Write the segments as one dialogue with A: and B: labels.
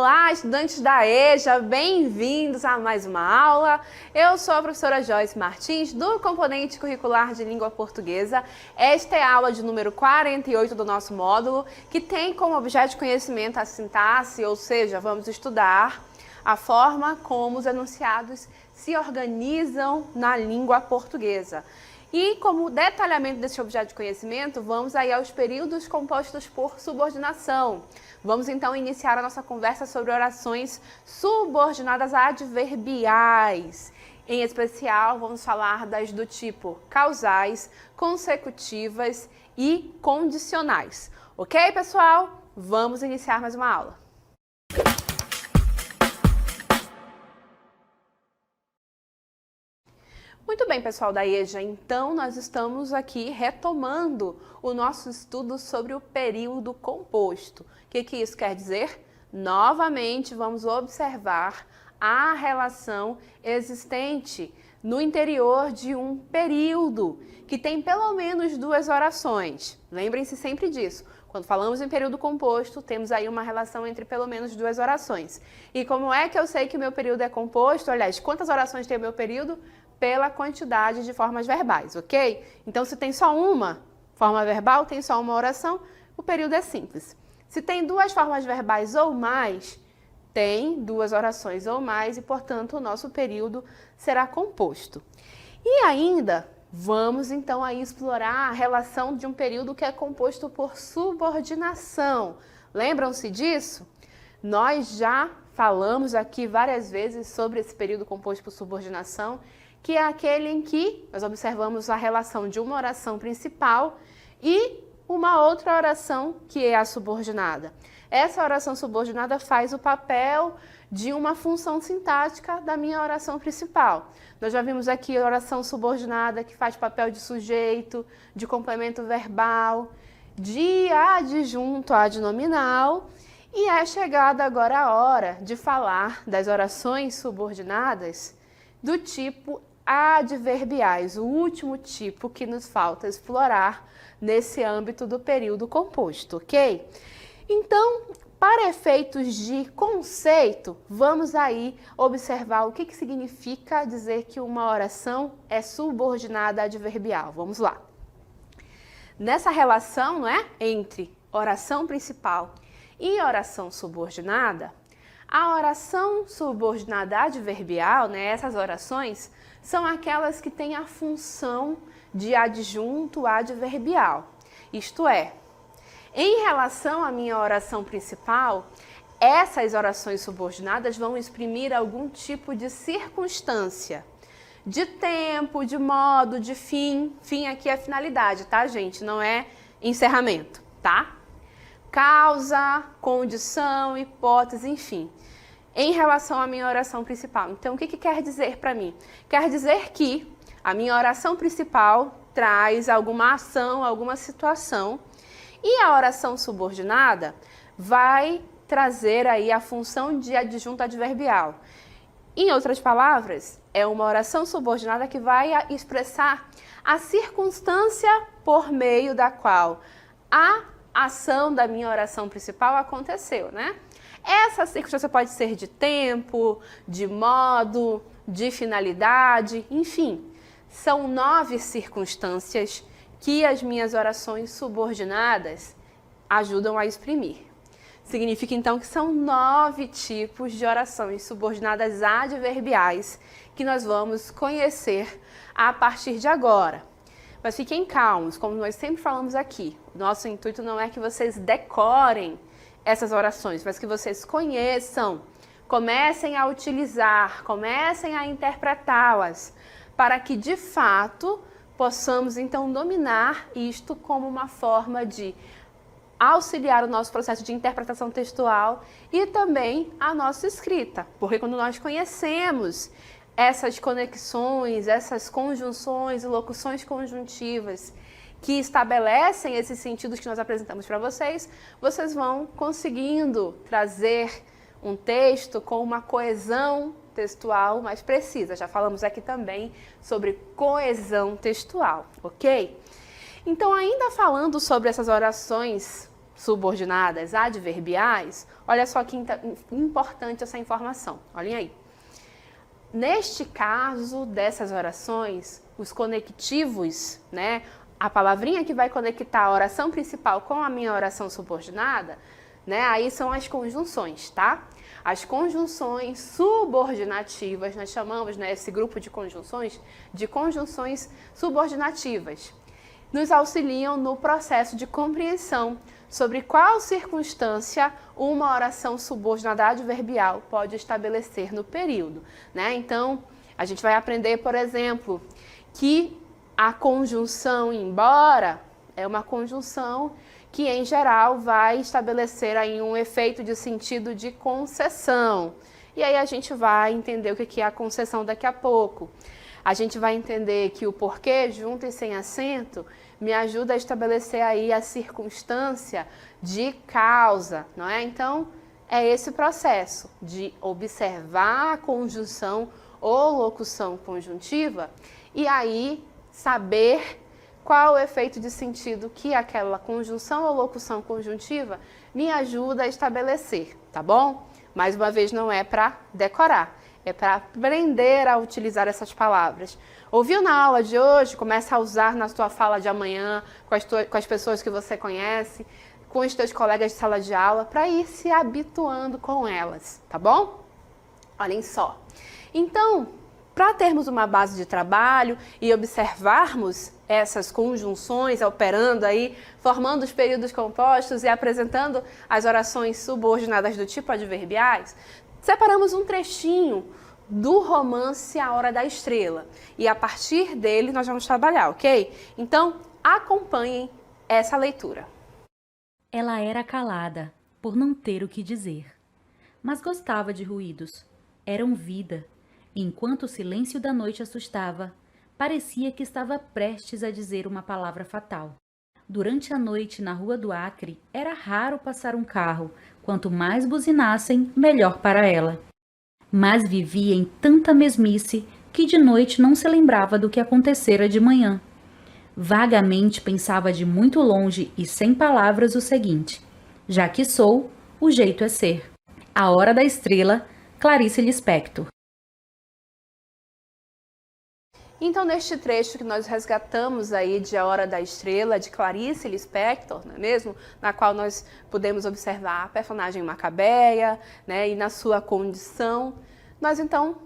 A: Olá, estudantes da EJA, bem-vindos a mais uma aula. Eu sou a professora Joyce Martins, do componente curricular de língua portuguesa. Esta é a aula de número 48 do nosso módulo, que tem como objeto de conhecimento a sintaxe, ou seja, vamos estudar a forma como os enunciados se organizam na língua portuguesa. E como detalhamento desse objeto de conhecimento, vamos aí aos períodos compostos por subordinação. Vamos então iniciar a nossa conversa sobre orações subordinadas adverbiais. Em especial, vamos falar das do tipo causais, consecutivas e condicionais. Ok, pessoal? Vamos iniciar mais uma aula. Muito bem, pessoal da EJA, então nós estamos aqui retomando o nosso estudo sobre o período composto. O que isso quer dizer? Novamente, vamos observar a relação existente no interior de um período que tem pelo menos duas orações. Lembrem-se sempre disso. Quando falamos em período composto, temos aí uma relação entre pelo menos duas orações. E como é que eu sei que o meu período é composto? Aliás, quantas orações tem o meu período? Pela quantidade de formas verbais, ok? Então, se tem só uma forma verbal, tem só uma oração, o período é simples. Se tem duas formas verbais ou mais, tem duas orações ou mais e, portanto, o nosso período será composto. E ainda, vamos então aí explorar a relação de um período que é composto por subordinação. Lembram-se disso? Nós já falamos aqui várias vezes sobre esse período composto por subordinação, que é aquele em que nós observamos a relação de uma oração principal e uma outra oração que é a subordinada. Essa oração subordinada faz o papel de uma função sintática da minha oração principal. Nós já vimos aqui a oração subordinada que faz papel de sujeito, de complemento verbal, de adjunto adnominal, e é chegada agora a hora de falar das orações subordinadas do tipo adverbiais, o último tipo que nos falta explorar nesse âmbito do período composto, ok? Então, para efeitos de conceito, vamos aí observar o que significa dizer que uma oração é subordinada adverbial. Vamos lá. Nessa relação, não é, entre oração principal e oração subordinada, a oração subordinada adverbial, né, essas orações, são aquelas que têm a função de adjunto adverbial. Isto é, em relação à minha oração principal, essas orações subordinadas vão exprimir algum tipo de circunstância, de tempo, de modo, de fim. Fim aqui é finalidade, tá, gente? Não é encerramento, tá? Causa, condição, hipótese, enfim, em relação à minha oração principal. Então, o que quer dizer para mim? Quer dizer que a minha oração principal traz alguma ação, alguma situação, e a oração subordinada vai trazer aí a função de adjunto adverbial. Em outras palavras, é uma oração subordinada que vai expressar a circunstância por meio da qual a ação da minha oração principal aconteceu, né? Essa circunstância pode ser de tempo, de modo, de finalidade, enfim. São 9 circunstâncias que as minhas orações subordinadas ajudam a exprimir. Significa então que são 9 tipos de orações subordinadas adverbiais que nós vamos conhecer a partir de agora. Mas fiquem calmos, como nós sempre falamos aqui, nosso intuito não é que vocês decorem essas orações, mas que vocês conheçam, comecem a utilizar, comecem a interpretá-las, para que de fato possamos então dominar isto como uma forma de auxiliar o nosso processo de interpretação textual e também a nossa escrita, porque quando nós conhecemos essas conexões, essas conjunções e locuções conjuntivas que estabelecem esses sentidos que nós apresentamos para vocês, vocês vão conseguindo trazer um texto com uma coesão textual mais precisa. Já falamos aqui também sobre coesão textual, ok? Então, ainda falando sobre essas orações subordinadas adverbiais, olha só que importante essa informação, olhem aí. Neste caso dessas orações, os conectivos, né, a palavrinha que vai conectar a oração principal com a minha oração subordinada, né, aí são as conjunções, tá? As conjunções subordinativas, nós chamamos, né, esse grupo de conjunções subordinativas, nos auxiliam no processo de compreensão sobre qual circunstância uma oração subordinada adverbial pode estabelecer no período, né? Então, a gente vai aprender, por exemplo, que a conjunção embora é uma conjunção que, em geral, vai estabelecer aí um efeito de sentido de concessão. E aí a gente vai entender o que é a concessão daqui a pouco. A gente vai entender que o porquê, junto e sem acento, me ajuda a estabelecer aí a circunstância de causa, não é? Então, é esse processo de observar a conjunção ou locução conjuntiva e aí saber qual o efeito de sentido que aquela conjunção ou locução conjuntiva me ajuda a estabelecer, tá bom? Mais uma vez, não é para decorar, é para aprender a utilizar essas palavras. Ouviu na aula de hoje? Começa a usar na sua fala de amanhã, com as pessoas que você conhece, com os teus colegas de sala de aula, para ir se habituando com elas, tá bom? Olhem só. Então, para termos uma base de trabalho e observarmos essas conjunções operando aí, formando os períodos compostos e apresentando as orações subordinadas do tipo adverbiais, separamos um trechinho do romance A Hora da Estrela e a partir dele nós vamos trabalhar, ok? Então, acompanhem essa leitura.
B: Ela era calada, por não ter o que dizer, mas gostava de ruídos. Eram vida. Enquanto o silêncio da noite assustava, parecia que estava prestes a dizer uma palavra fatal. Durante a noite, na Rua do Acre, era raro passar um carro. Quanto mais buzinassem, melhor para ela. Mas vivia em tanta mesmice que de noite não se lembrava do que acontecera de manhã. Vagamente pensava de muito longe e sem palavras o seguinte: já que sou, o jeito é ser. A Hora da Estrela, Clarice Lispector.
A: Então, neste trecho que nós resgatamos aí de A Hora da Estrela, de Clarice Lispector, não é mesmo? Na qual nós podemos observar a personagem Macabeia, né, e na sua condição, nós então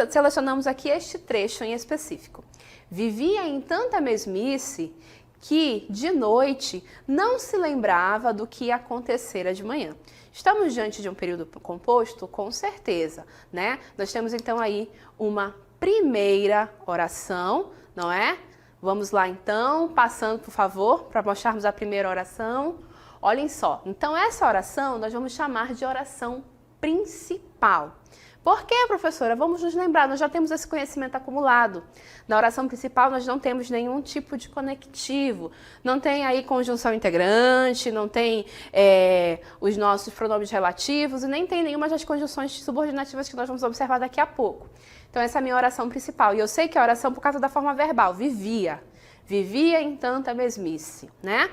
A: selecionamos aqui este trecho em específico. Vivia em tanta mesmice que, de noite, não se lembrava do que acontecera de manhã. Estamos diante de um período composto? Com certeza, né? Nós temos então aí uma primeira oração, não é? Vamos lá então, passando por favor, para mostrarmos a primeira oração. Olhem só, então essa oração nós vamos chamar de oração principal. Por quê, professora? Vamos nos lembrar, nós já temos esse conhecimento acumulado. Na oração principal nós não temos nenhum tipo de conectivo, não tem aí conjunção integrante, não tem os nossos pronomes relativos e nem tem nenhuma das conjunções subordinativas que nós vamos observar daqui a pouco. Então essa é a minha oração principal. E eu sei que a oração por causa da forma verbal, vivia em tanta mesmice, né?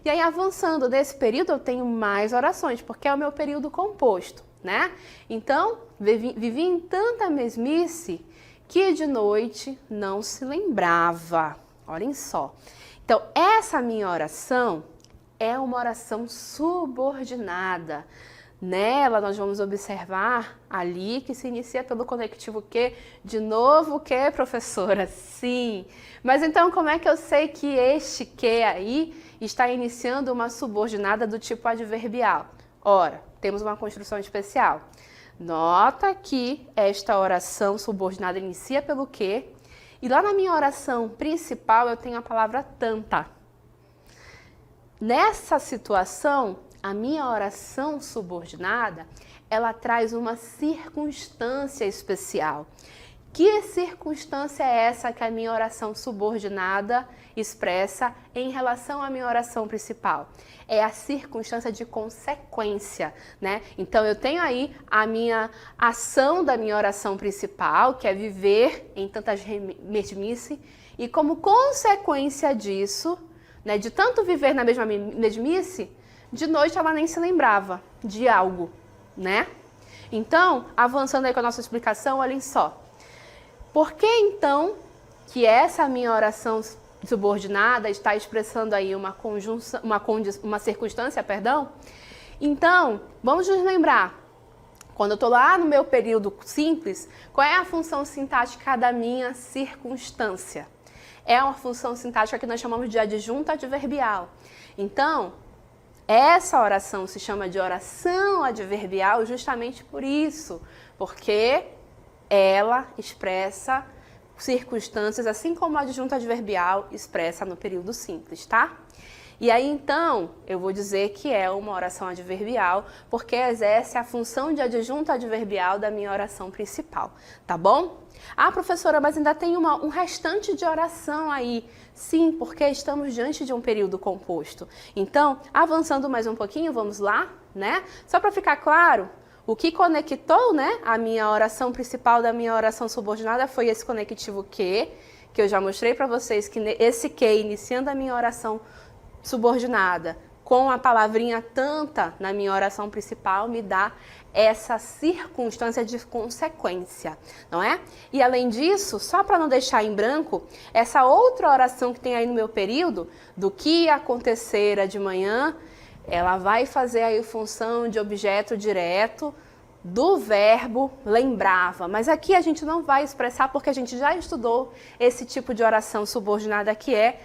A: E aí avançando nesse período eu tenho mais orações, porque é o meu período composto, né? Então, vivi em tanta mesmice que de noite não se lembrava. Olhem só. Então, essa minha oração é uma oração subordinada. Nela, nós vamos observar ali que se inicia pelo conectivo que. De novo, o que, professora? Sim. Mas então, como é que eu sei que este que aí está iniciando uma subordinada do tipo adverbial? Ora, temos uma construção especial. Nota que esta oração subordinada inicia pelo que, e lá na minha oração principal eu tenho a palavra tanta. Nessa situação, a minha oração subordinada, ela traz uma circunstância especial. Que circunstância é essa que a minha oração subordinada expressa em relação à minha oração principal? É a circunstância de consequência, né? Então, eu tenho aí a minha ação da minha oração principal, que é viver em tantas mesmice, e como consequência disso, né, de tanto viver na mesma mesmice, de noite ela nem se lembrava de algo, né? Então, avançando aí com a nossa explicação, olhem só. Por que então que essa minha oração subordinada está expressando aí uma circunstância, perdão? Então, vamos nos lembrar, quando eu estou lá no meu período simples, qual é a função sintática da minha circunstância? É uma função sintática que nós chamamos de adjunto adverbial. Então, essa oração se chama de oração adverbial justamente por isso, porque ela expressa circunstâncias, assim como o adjunto adverbial expressa no período simples, tá? E aí, então, eu vou dizer que é uma oração adverbial, porque exerce a função de adjunto adverbial da minha oração principal, tá bom? Ah, professora, mas ainda tem um restante de oração aí. Sim, porque estamos diante de um período composto. Então, avançando mais um pouquinho, vamos lá, né? Só para ficar claro, o que conectou, né, a minha oração principal da minha oração subordinada foi esse conectivo que eu já mostrei para vocês, que esse que, iniciando a minha oração subordinada, com a palavrinha tanta na minha oração principal, me dá essa circunstância de consequência, não é? E além disso, só para não deixar em branco, essa outra oração que tem aí no meu período, do que acontecera de manhã, ela vai fazer aí função de objeto direto do verbo lembrava. Mas aqui a gente não vai expressar porque a gente já estudou esse tipo de oração subordinada que é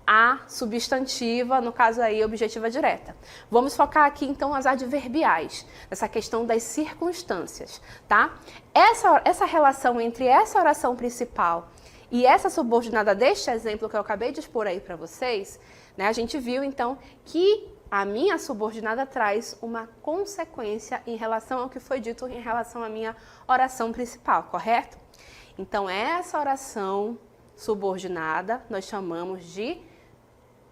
A: a substantiva, no caso aí, objetiva direta. Vamos focar aqui, então, as adverbiais, nessa questão das circunstâncias, tá? Essa relação entre essa oração principal e essa subordinada deste exemplo que eu acabei de expor aí para vocês, né, a gente viu, então, que a minha subordinada traz uma consequência em relação ao que foi dito em relação à minha oração principal, correto? Então, essa oração subordinada nós chamamos de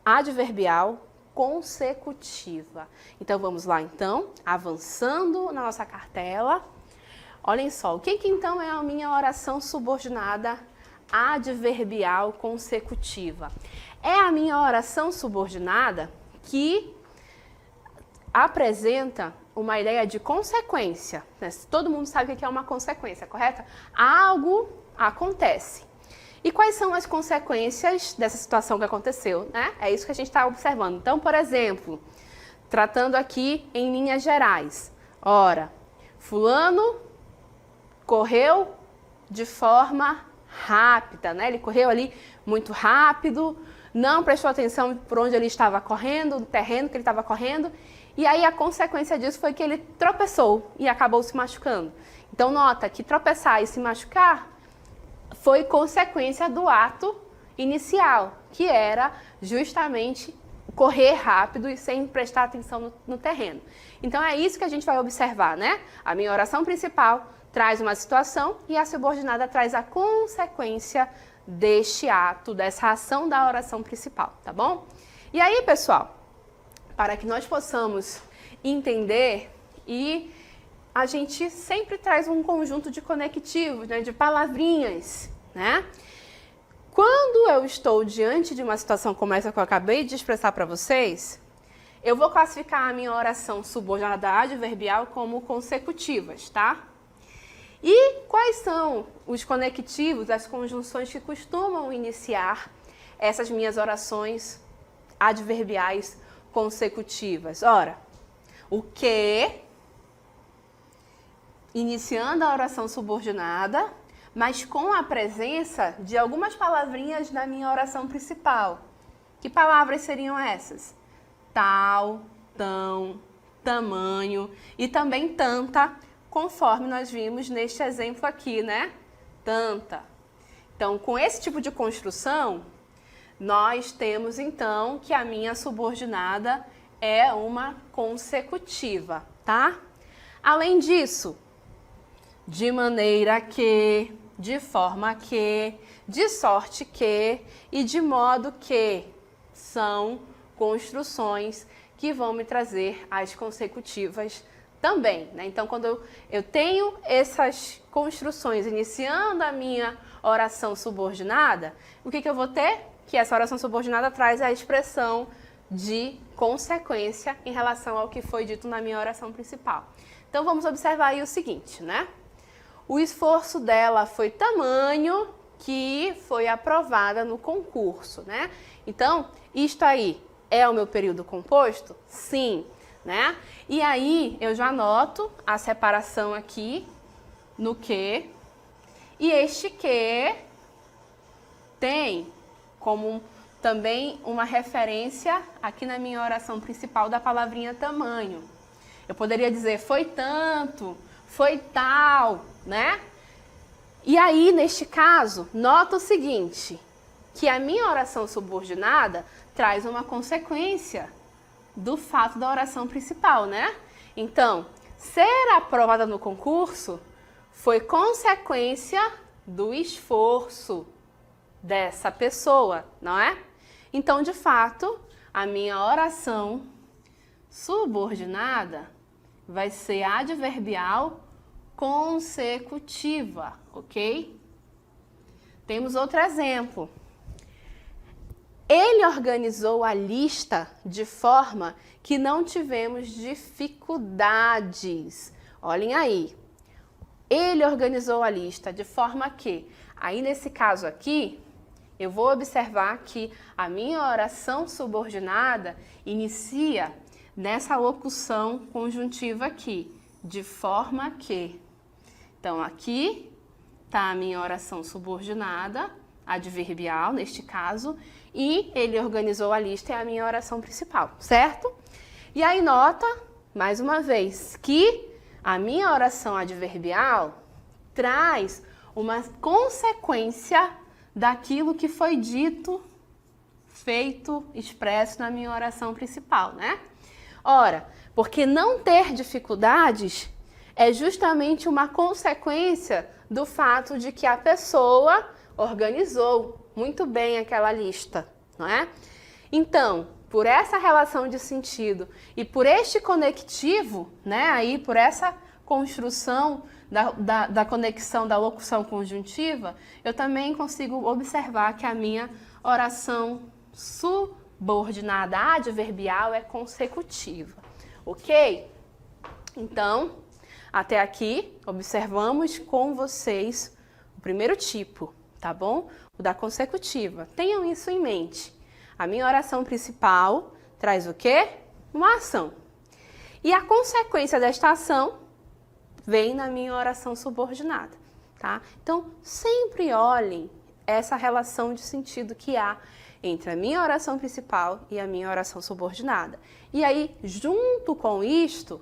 A: adverbial consecutiva. Então, vamos lá, então, avançando na nossa cartela. Olhem só, o que então é a minha oração subordinada adverbial consecutiva? É a minha oração subordinada que apresenta uma ideia de consequência, né? Todo mundo sabe o que é uma consequência, correto? Algo acontece. E quais são as consequências dessa situação que aconteceu, né? É isso que a gente está observando. Então, por exemplo, tratando aqui em linhas gerais. Ora, fulano correu de forma rápida, né? Ele correu ali muito rápido, não prestou atenção por onde ele estava correndo, no terreno que ele estava correndo, e aí a consequência disso foi que ele tropeçou e acabou se machucando. Então, nota que tropeçar e se machucar foi consequência do ato inicial, que era justamente correr rápido e sem prestar atenção no terreno. Então é isso que a gente vai observar, né? A minha oração principal traz uma situação e a subordinada traz a consequência deste ato, dessa ação da oração principal, tá bom? E aí, pessoal, para que nós possamos entender a gente sempre traz um conjunto de conectivos, né, de palavrinhas, né? Quando eu estou diante de uma situação como essa que eu acabei de expressar para vocês, eu vou classificar a minha oração subordinada adverbial como consecutivas, tá? E quais são os conectivos, as conjunções que costumam iniciar essas minhas orações adverbiais consecutivas? Ora, o que, iniciando a oração subordinada, mas com a presença de algumas palavrinhas da minha oração principal. Que palavras seriam essas? Tal, tão, tamanho e também tanta, conforme nós vimos neste exemplo aqui, né? Tanta. Então, com esse tipo de construção, nós temos então que a minha subordinada é uma consecutiva, tá? Além disso, de maneira que, de forma que, de sorte que e de modo que são construções que vão me trazer as consecutivas também, né? Então, quando eu tenho essas construções iniciando a minha oração subordinada, o que eu vou ter? Que essa oração subordinada traz a expressão de consequência em relação ao que foi dito na minha oração principal. Então vamos observar aí o seguinte, né? O esforço dela foi tamanho que foi aprovada no concurso, né? Então, isto aí é o meu período composto? Sim, né? E aí eu já anoto a separação aqui no que, e este que tem como também uma referência aqui na minha oração principal da palavrinha tamanho. Eu poderia dizer foi tanto, foi tal, né? E aí, neste caso, nota o seguinte, que a minha oração subordinada traz uma consequência do fato da oração principal, né? Então, ser aprovada no concurso foi consequência do esforço dessa pessoa, não é? Então, de fato, a minha oração subordinada vai ser adverbial consecutiva, ok? Temos outro exemplo. Ele organizou a lista de forma que não tivemos dificuldades. Olhem aí. Ele organizou a lista de forma que, aí nesse caso aqui, eu vou observar que a minha oração subordinada inicia nessa locução conjuntiva aqui, de forma que. Então, aqui está a minha oração subordinada, adverbial neste caso, e ele organizou a lista é a minha oração principal, certo? E aí nota, mais uma vez, que a minha oração adverbial traz uma consequência daquilo que foi dito, feito, expresso na minha oração principal, né? Ora, porque não ter dificuldades é justamente uma consequência do fato de que a pessoa organizou muito bem aquela lista, não é? Então, por essa relação de sentido e por este conectivo, né, aí por essa construção da conexão da locução conjuntiva, eu também consigo observar que a minha oração subordinada adverbial é consecutiva, ok? Então, até aqui, observamos com vocês o primeiro tipo, tá bom? O da consecutiva. Tenham isso em mente. A minha oração principal traz o quê? Uma ação. E a consequência desta ação vem na minha oração subordinada, tá? Então, sempre olhem essa relação de sentido que há entre a minha oração principal e a minha oração subordinada. E aí, junto com isto,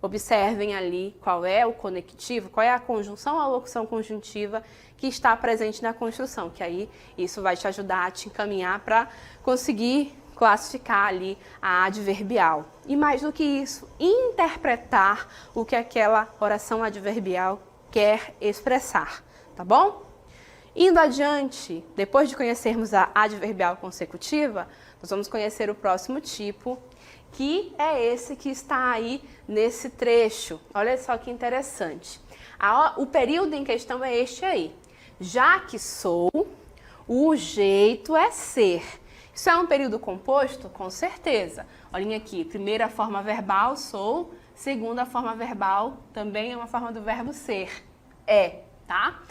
A: observem ali qual é o conectivo, qual é a conjunção, a locução conjuntiva que está presente na construção, que aí isso vai te ajudar a te encaminhar para conseguir classificar ali a adverbial. E mais do que isso, interpretar o que aquela oração adverbial quer expressar, tá bom? Indo adiante, depois de conhecermos a adverbial consecutiva, nós vamos conhecer o próximo tipo, que é esse que está aí nesse trecho. Olha só que interessante. O período em questão é este aí. Já que sou, o jeito é ser. Isso é um período composto? Com certeza. Olhem aqui, primeira forma verbal, sou. Segunda forma verbal, também é uma forma do verbo ser. É, tá?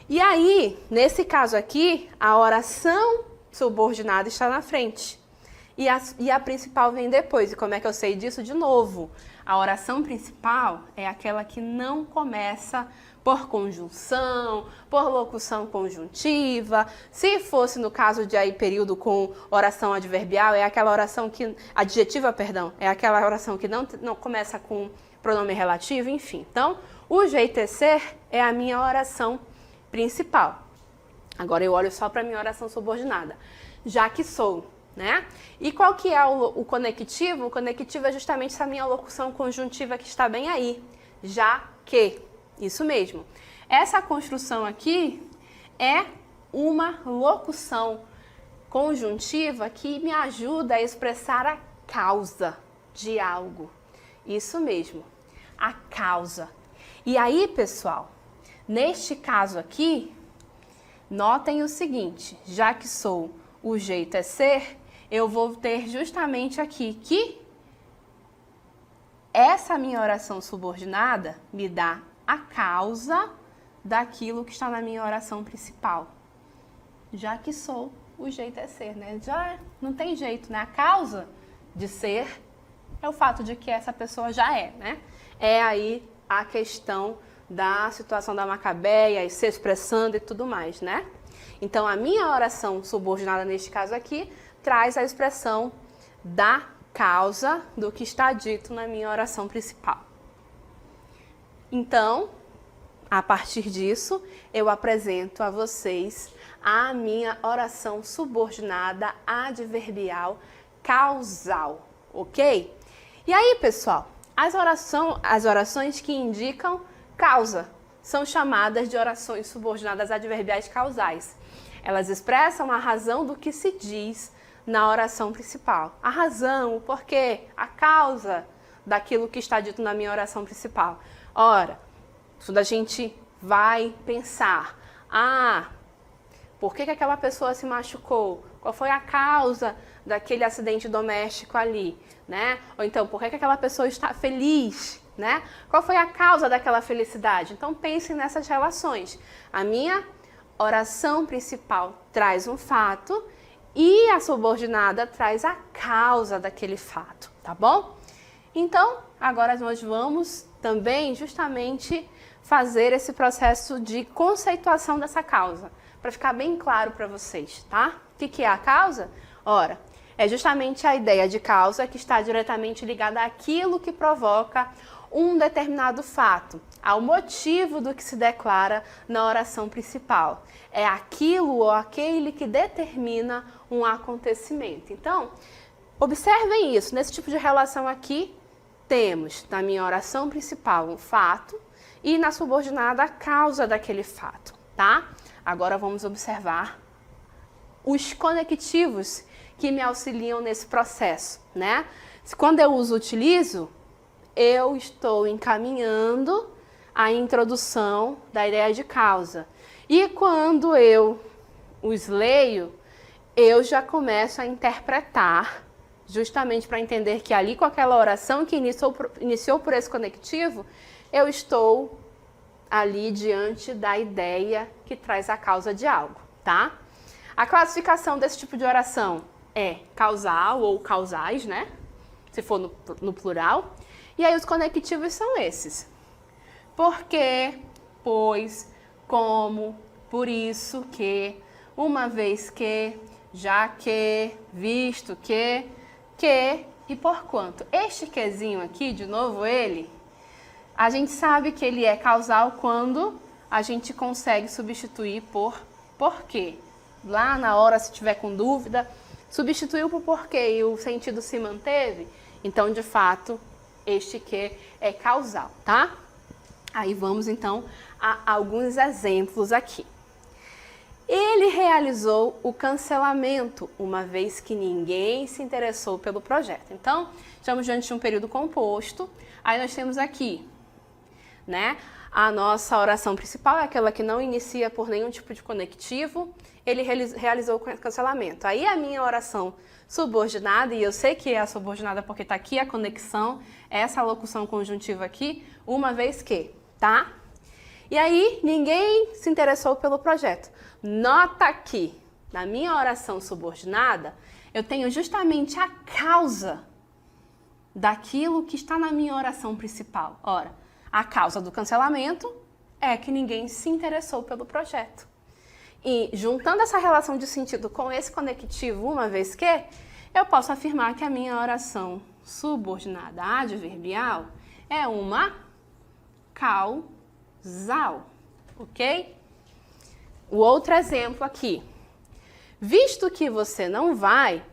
A: E aí, nesse caso aqui, a oração subordinada está na frente. E a principal vem depois. E como é que eu sei disso? De novo, a oração principal é aquela que não começa por conjunção, por locução conjuntiva. Se fosse no caso de aí período com oração adverbial, é aquela oração que... adjetiva, perdão. É aquela oração que não começa com pronome relativo, enfim. Então, o jeito é ser é a minha oração principal. Agora eu olho só para a minha oração subordinada. Já que sou, né? E qual que é o conectivo? O conectivo é justamente essa minha locução conjuntiva que está bem aí. Já que. Isso mesmo. Essa construção aqui é uma locução conjuntiva que me ajuda a expressar a causa de algo. Isso mesmo. A causa. E aí, pessoal, neste caso aqui, notem o seguinte, já que sou, o jeito é ser, eu vou ter justamente aqui que essa minha oração subordinada me dá a causa daquilo que está na minha oração principal. Já que sou, o jeito é ser, né? Já não tem jeito, né? A causa de ser é o fato de que essa pessoa já é, né? É aí a questão da situação da Macabeia e se expressando e tudo mais, né? Então, a minha oração subordinada, neste caso aqui, traz a expressão da causa do que está dito na minha oração principal. Então, a partir disso, eu apresento a vocês a minha oração subordinada adverbial causal, ok? E aí, pessoal, as orações que indicam causa são chamadas de orações subordinadas adverbiais causais. Elas expressam a razão do que se diz na oração principal. A razão, o porquê, a causa daquilo que está dito na minha oração principal. Ora, quando a gente vai pensar, por que aquela pessoa se machucou? Qual foi a causa daquele acidente doméstico ali, né? Ou então, por que aquela pessoa está feliz, né? Qual foi a causa daquela felicidade? Então, pensem nessas relações. A minha oração principal traz um fato e a subordinada traz a causa daquele fato, tá bom? Então, agora nós vamos também justamente fazer esse processo de conceituação dessa causa, para ficar bem claro para vocês, tá? O que é a causa? Ora, é justamente a ideia de causa que está diretamente ligada àquilo que provoca um determinado fato, ao motivo do que se declara na oração principal. É aquilo ou aquele que determina um acontecimento. Então, observem isso. Nesse tipo de relação aqui, temos na minha oração principal um fato e na subordinada a causa daquele fato, tá? Agora vamos observar os conectivos que me auxiliam nesse processo, né? Quando eu utilizo, eu estou encaminhando a introdução da ideia de causa. E quando eu os leio, eu já começo a interpretar, justamente para entender que ali com aquela oração que iniciou por esse conectivo, eu estou ali diante da ideia que traz a causa de algo, tá? A classificação desse tipo de oração é causal ou causais, né? Se for no plural. E aí os conectivos são esses. Porque, pois, como, por isso que, uma vez que, já que, visto que e por quanto. Este quezinho aqui, de novo ele, a gente sabe que ele é causal quando a gente consegue substituir por porquê. Lá na hora, se tiver com dúvida, substituiu por porquê e o sentido se manteve, então, de fato, este que é causal, tá? Aí vamos, então, a alguns exemplos aqui. Ele realizou o cancelamento, uma vez que ninguém se interessou pelo projeto. Então, estamos diante de um período composto. Aí nós temos aqui, né? A nossa oração principal é aquela que não inicia por nenhum tipo de conectivo. Ele realizou o cancelamento. Aí a minha oração subordinada, e eu sei que é a subordinada porque está aqui a conexão, essa locução conjuntiva aqui, uma vez que, tá? E aí ninguém se interessou pelo projeto. Nota que, na minha oração subordinada, eu tenho justamente a causa daquilo que está na minha oração principal. Ora, a causa do cancelamento é que ninguém se interessou pelo projeto. E juntando essa relação de sentido com esse conectivo, uma vez que, eu posso afirmar que a minha oração subordinada adverbial é uma causal, ok? O outro exemplo aqui. Visto que você não vai,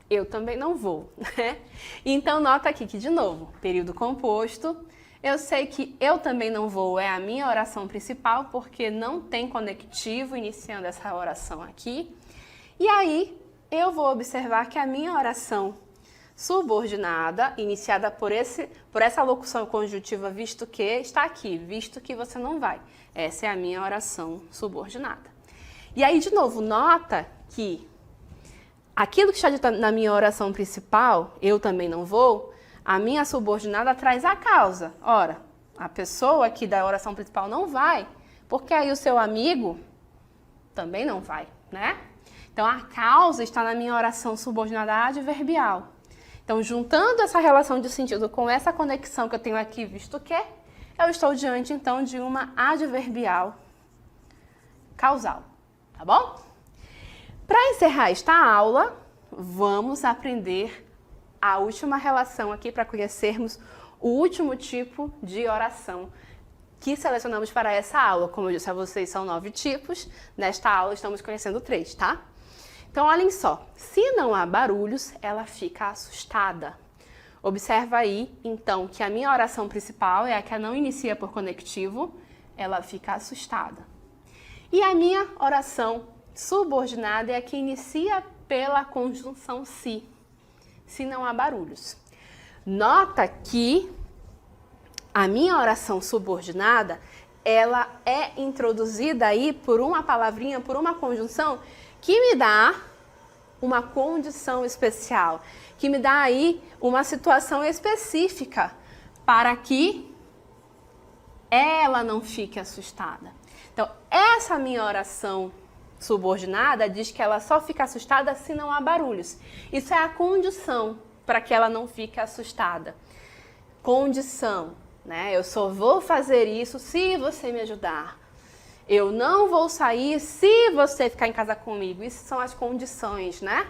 A: eu também não vou, né? Então, nota aqui que, de novo, período composto. Eu sei que eu também não vou é a minha oração principal, porque não tem conectivo iniciando essa oração aqui. E aí, eu vou observar que a minha oração subordinada, iniciada por essa locução conjuntiva visto que, está aqui, visto que você não vai. Essa é a minha oração subordinada. E aí, de novo, nota que aquilo que está dito na minha oração principal, eu também não vou, a minha subordinada traz a causa. Ora, a pessoa aqui da oração principal não vai, porque aí o seu amigo também não vai, né? Então, a causa está na minha oração subordinada adverbial. Então, juntando essa relação de sentido com essa conexão que eu tenho aqui, visto que eu estou diante, então, de uma adverbial causal, tá bom? Para encerrar esta aula, vamos aprender a última relação aqui para conhecermos o último tipo de oração que selecionamos para essa aula. Como eu disse a vocês, são 9 tipos. Nesta aula estamos conhecendo 3, tá? Então, olhem só. Se não há barulhos, ela fica assustada. Observa aí, então, que a minha oração principal é a que não inicia por conectivo, ela fica assustada. E a minha oração subordinada é a que inicia pela conjunção se não há barulhos. Nota que a minha oração subordinada, ela é introduzida aí por uma palavrinha, por uma conjunção que me dá uma condição especial, que me dá aí uma situação específica para que ela não fique assustada. Então, essa minha oração subordinada diz que ela só fica assustada se não há barulhos. Isso é a condição para que ela não fique assustada. Condição, né? Eu só vou fazer isso se você me ajudar. Eu não vou sair se você ficar em casa comigo. Isso são as condições, né?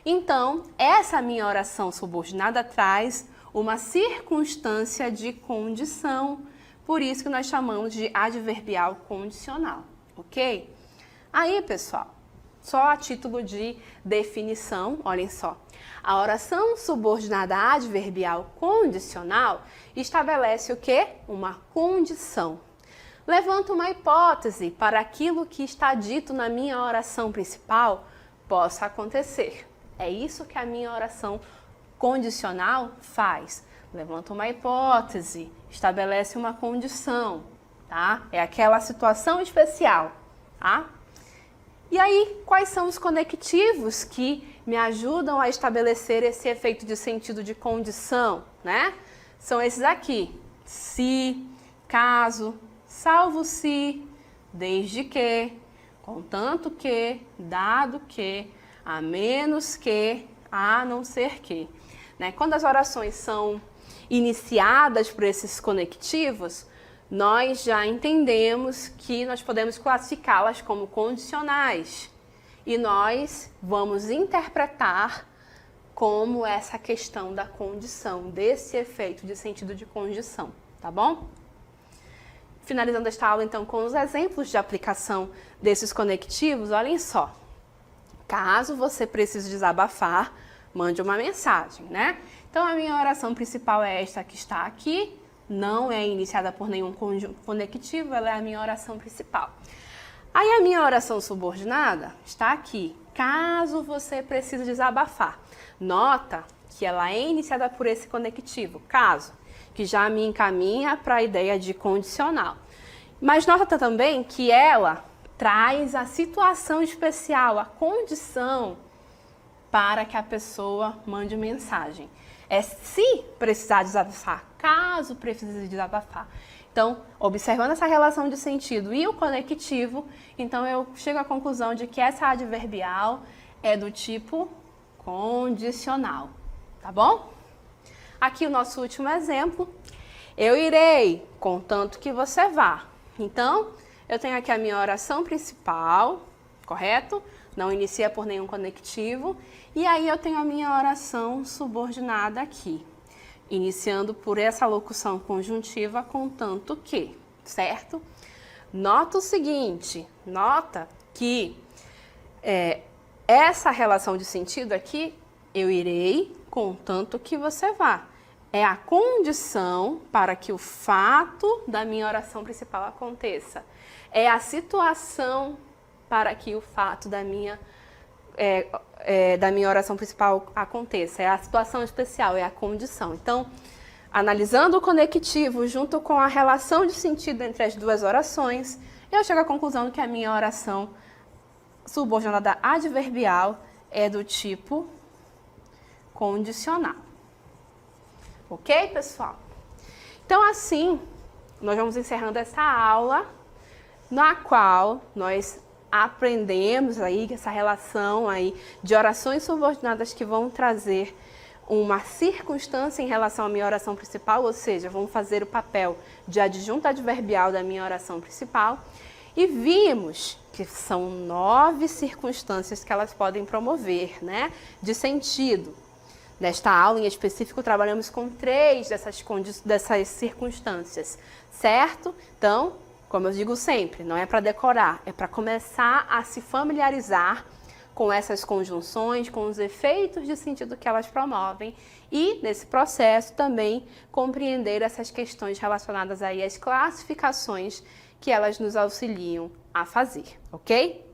A: Então, essa minha oração subordinada traz uma circunstância de condição. Por isso que nós chamamos de adverbial condicional, ok? Aí, pessoal, só a título de definição, olhem só. A oração subordinada adverbial condicional estabelece o quê? Uma condição. Levanta uma hipótese para aquilo que está dito na minha oração principal possa acontecer. É isso que a minha oração condicional faz. Levanta uma hipótese, estabelece uma condição, tá? É aquela situação especial, tá? E aí, quais são os conectivos que me ajudam a estabelecer esse efeito de sentido de condição, né? São esses aqui: se, caso, salvo se, desde que, contanto que, dado que, a menos que, a não ser que. Né? Quando as orações são iniciadas por esses conectivos, nós já entendemos que nós podemos classificá-las como condicionais. E nós vamos interpretar como essa questão da condição, desse efeito de sentido de condição, tá bom? Finalizando esta aula, então, com os exemplos de aplicação desses conectivos, olhem só. Caso você precise desabafar, mande uma mensagem, né? Então, a minha oração principal é esta que está aqui. Não é iniciada por nenhum conectivo, ela é a minha oração principal. Aí a minha oração subordinada está aqui. Caso você precise desabafar. Nota que ela é iniciada por esse conectivo, caso, que já me encaminha para a ideia de condicional. Mas nota também que ela traz a situação especial, a condição para que a pessoa mande mensagem. É se precisar desabafar, caso precise desabafar. Então, observando essa relação de sentido e o conectivo, então eu chego à conclusão de que essa adverbial é do tipo condicional, tá bom? Aqui o nosso último exemplo. Eu irei, contanto que você vá. Então, eu tenho aqui a minha oração principal, correto? Não inicia por nenhum conectivo. E aí eu tenho a minha oração subordinada aqui, iniciando por essa locução conjuntiva contanto que, certo? Nota o seguinte, nota que essa relação de sentido aqui, eu irei contanto que você vá. É a condição para que o fato da minha oração principal aconteça. É a situação para que o fato da minha oração principal aconteça. É a situação especial, é a condição. Então, analisando o conectivo junto com a relação de sentido entre as duas orações, eu chego à conclusão que a minha oração subordinada adverbial é do tipo condicional. Ok, pessoal? Então, assim, nós vamos encerrando essa aula, na qual nós aprendemos aí essa relação aí de orações subordinadas que vão trazer uma circunstância em relação à minha oração principal, ou seja, vão fazer o papel de adjunto adverbial da minha oração principal. E vimos que são 9 circunstâncias que elas podem promover, né, de sentido. Nesta aula, em específico, trabalhamos com 3 dessas circunstâncias, certo? Então, como eu digo sempre, não é para decorar, é para começar a se familiarizar com essas conjunções, com os efeitos de sentido que elas promovem e, nesse processo, também compreender essas questões relacionadas aí às classificações que elas nos auxiliam a fazer, ok?